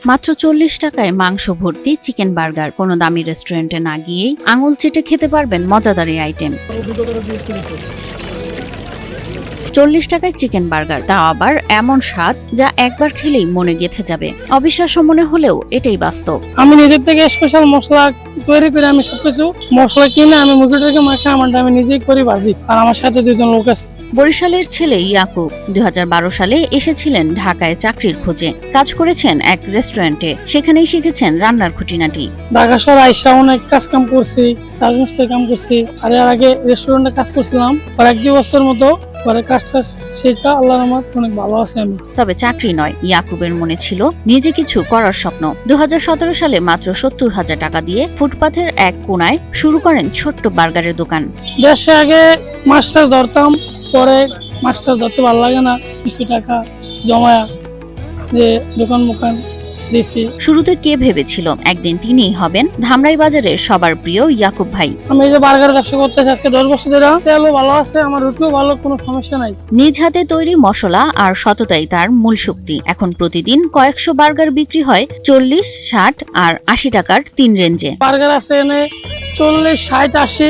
মাত্র 40 টাকায় মাংস ভর্তি চিকেন বার্গার। কোনো দামি রেস্টুরেন্টে না গিয়েই আঙুল চেটে খেতে পারবেন মজাদার এই আইটেম। 40 টাকায় চিকেন বার্গার, তাও আবার এমন স্বাদ যা একবার খেলেই মনে গেঁথে যাবে। অবিশ্বাস্য মনে হলেও এটাই বাস্তব। আমি নিজের থেকে স্পেশাল মশলা তৈরি করে আমি সবকিছু মশলা কিনে আমি মুরগিটাকে মাখে আমারটা আমি নিজেই করি ভাজি, আর আমার সাথে দুজন লোক আছে। বরিশালের ছেলে ইয়াকুব 2012 সালে এসেছিলেন ঢাকায় চাকরির খোঁজে। কাজ করেছেন এক রেস্টুরেন্টে, সেখানেই শিখেছেন রান্নার খুঁটিনাটি। ঢাকা শহর আইসা অনেক কাজ কাম করছি, রাজমিস্ত্রির কাম করছি, আর এর আগে রেস্টুরেন্টে কাজ করছিলাম। আর 1-2 বছর মতো পরে কাজটা শেখা, আল্লাহর রহমত অনেক ভালো আছে আমি। তবে চাকরি নয়, ইয়াকুবের মনে ছিল নিজে কিছু করার স্বপ্ন। 2017 সালে মাত্র 70,000 টাকা দিয়ে ফুটপাথের এক কোনায় শুরু করেন ছোট্ট বার্গারের দোকান। দেশে আগে মাস্টার ধরতাম, পরে মাস্টার ধরতে ভালো লাগে না, কিছু টাকা জমায়া যে দোকান দিয়েছি। শুরুতে কে ভেবেছিল একদিন তিনিই হবেন ধামরাই বাজারের সবার প্রিয় ইয়াকুব ভাই। আমি এই যে বার্গার ব্যবসা করতেছি আজকে 10 বছর ধরে। তেলও ভালো আছে, আমার রুটিও ভালো, কোনো সমস্যা নাই। নিজ হাতে তৈরি মশলা আর সততাই তার মূল শক্তি। এখন প্রতিদিন কয়েকশো বার্গার বিক্রি হয় 40, 60 আর 80 টাকার 3 রেঞ্জে। বার্গার আছে এনে 40, 60, 80।